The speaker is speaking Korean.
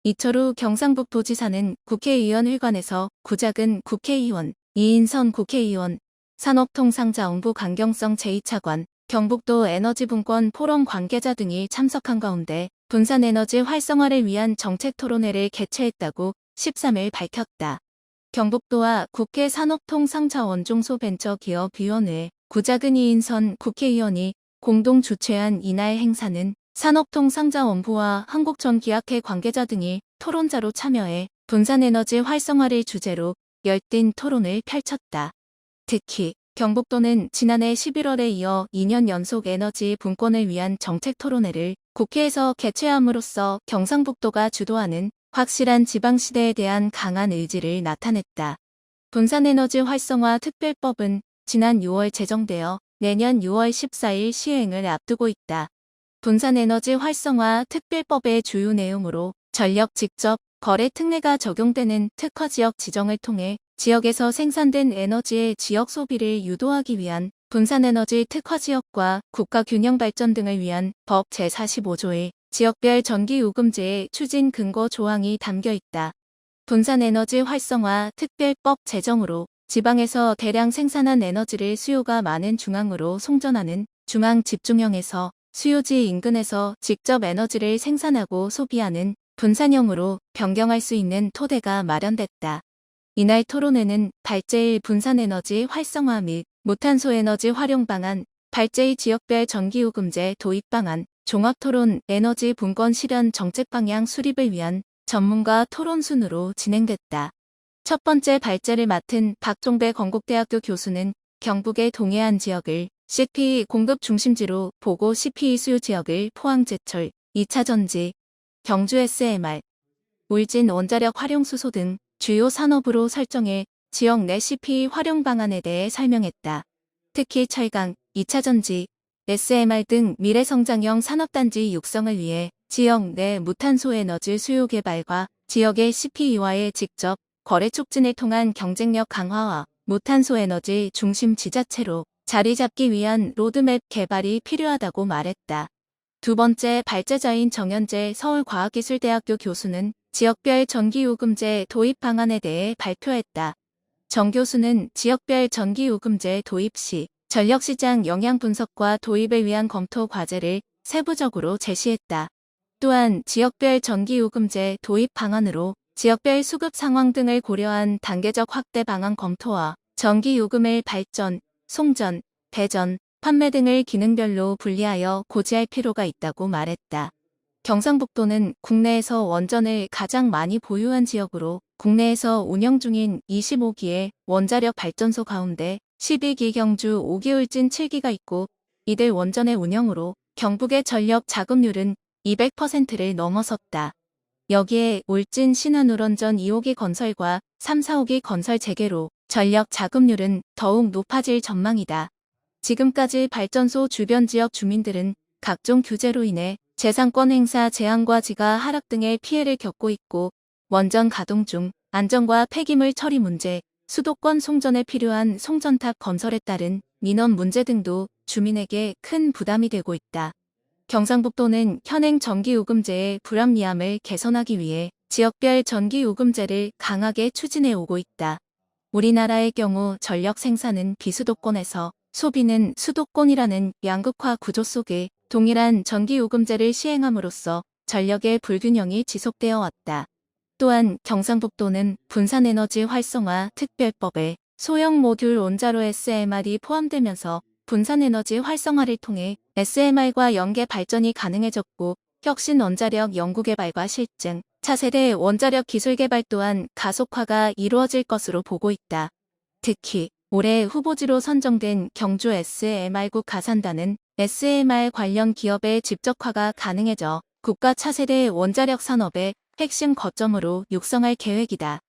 이철우 경상북도지사는 국회의원 회관에서 구작은 국회의원, 이인선 국회의원, 산업통상자원부 강경성 제2차관, 경북도 에너지분권 포럼 관계자 등이 참석한 가운데 분산에너지 활성화를 위한 정책 토론회를 개최했다고 13일 밝혔다. 경북도와 국회 산업통상자원중소벤처기업위원회 구작은 이인선 국회의원이 공동 주최한 이날 행사는 산업통상자원부와 한국전기약회 관계자 등이 토론자로 참여해 분산에너지 활성화를 주제로 열띤 토론을 펼쳤다. 특히 경북도는 지난해 11월에 이어 2년 연속 에너지 분권을 위한 정책 토론회를 국회에서 개최함으로써 경상북도가 주도하는 확실한 지방시대에 대한 강한 의지를 나타냈다. 분산에너지 활성화 특별법은 지난 6월 제정되어 내년 6월 14일 시행을 앞두고 있다. 분산에너지 활성화 특별법의 주요 내용으로 전력 직접 거래 특례가 적용되는 특화지역 지정을 통해 지역에서 생산된 에너지의 지역 소비를 유도하기 위한 분산에너지 특화지역과 국가균형 발전 등을 위한 법 제45조의 지역별 전기요금제의 추진 근거 조항이 담겨 있다. 분산에너지 활성화 특별법 제정으로 지방에서 대량 생산한 에너지를 수요가 많은 중앙으로 송전하는 중앙집중형에서 수요지 인근에서 직접 에너지를 생산하고 소비하는 분산형으로 변경할 수 있는 토대가 마련됐다. 이날 토론회는 발제일 분산에너지 활성화 및 무탄소에너지 활용 방안, 발제의 지역별 전기요금제 도입 방안, 종합토론 에너지 분권 실현 정책 방향 수립을 위한 전문가 토론 순으로 진행됐다. 첫 번째 발제를 맡은 박종배 건국대학교 교수는 경북의 동해안 지역을 CP 공급 중심지로 보고 CP 수요 지역을 포항 제철, 2차 전지, 경주 SMR, 울진 원자력 활용 수소 등 주요 산업으로 설정해 지역 내 CP 활용 방안에 대해 설명했다. 특히 철강, 2차 전지, SMR 등 미래성장형 산업단지 육성을 위해 지역 내 무탄소 에너지 수요 개발과 지역의 CP와의 직접 거래 촉진을 통한 경쟁력 강화와 무탄소 에너지 중심 지자체로 자리 잡기 위한 로드맵 개발이 필요하다고 말했다. 두 번째 발제자인 정현재 서울과학기술대학교 교수는 지역별 전기요금제 도입 방안에 대해 발표했다. 정 교수는 지역별 전기요금제 도입 시 전력시장 영향 분석과 도입을 위한 검토 과제를 세부적으로 제시했다. 또한 지역별 전기요금제 도입 방안으로 지역별 수급 상황 등을 고려한 단계적 확대 방안 검토와 전기요금을 발전, 송전, 배전, 판매 등을 기능별로 분리하여 고지할 필요가 있다고 말했다. 경상북도는 국내에서 원전을 가장 많이 보유한 지역으로 국내에서 운영 중인 25기의 원자력 발전소 가운데 12기 경주 5기 울진 7기가 있고 이들 원전의 운영으로 경북의 전력 자급률은 200%를 넘어섰다. 여기에 울진 신한우런전 2호기 건설과 3, 4호기 건설 재개로 전력 자급률은 더욱 높아질 전망이다. 지금까지 발전소 주변 지역 주민들은 각종 규제로 인해 재산권 행사 제한과 지가 하락 등의 피해를 겪고 있고 원전 가동 중 안전과 폐기물 처리 문제, 수도권 송전에 필요한 송전탑 건설에 따른 민원 문제 등도 주민에게 큰 부담이 되고 있다. 경상북도는 현행 전기요금제의 불합리함을 개선하기 위해 지역별 전기요금제를 강하게 추진해 오고 있다. 우리나라의 경우 전력 생산은 비수도권에서 소비는 수도권이라는 양극화 구조 속에 동일한 전기요금제를 시행함으로써 전력의 불균형이 지속되어 왔다. 또한 경상북도는 분산에너지 활성화 특별법에 소형 모듈 원자로 SMR이 포함되면서 분산에너지 활성화를 통해 SMR과 연계 발전이 가능해졌고 혁신 원자력 연구개발과 실증, 차세대 원자력 기술 개발 또한 가속화가 이루어질 것으로 보고 있다. 특히 올해 후보지로 선정된 경주 SMR국 가산단은 SMR 관련 기업의 집적화가 가능해져 국가 차세대 원자력 산업의 핵심 거점으로 육성할 계획이다.